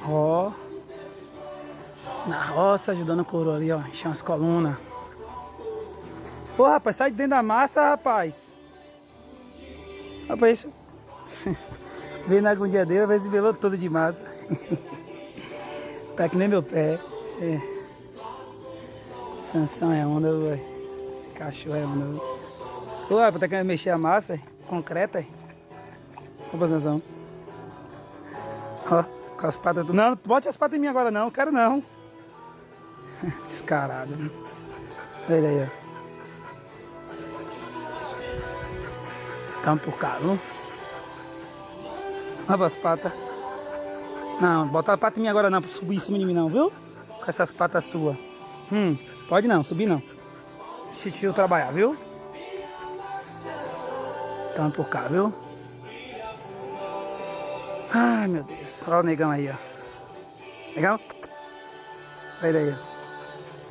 Ó. Na roça, ajudando o coroa ali, ó. Enchendo as colunas. Ô, rapaz, sai de dentro da massa, rapaz. Rapaz, isso... Veio na agundiadeira, vai esbelou todo de massa. Tá que nem meu pé. É. Sansão é onda, velho. Esse cachorro é onda, véio. Ô, rapaz, tá querendo mexer a massa? Concreta? Ô, Sansão. Ó, com as patas... Não, bote as patas em mim agora não, quero não. Descarado. Olha aí, ó. Tá um bocado. Olha as patas. Não, bota a pata em mim agora não, pra subir em cima de mim não, viu? Com essas patas suas. Pode não, subir não. Deixa eu trabalhar, viu? Tá um bocado, viu? Ai, meu Deus. Olha o negão aí, ó. Negão? Olha aí, ó.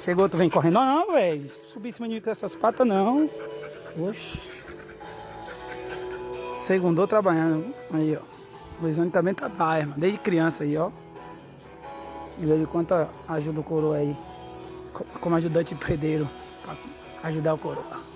Chegou, tu vem correndo. Não, velho. Subir em cima de mim com essas patas, não. Oxi. Segundou trabalhando. Aí, ó. O Luizão também trabalha, mano. Desde criança aí, ó. E desde quanto ajuda o coroa aí. Como ajudante predeiro. Pra ajudar o coroa.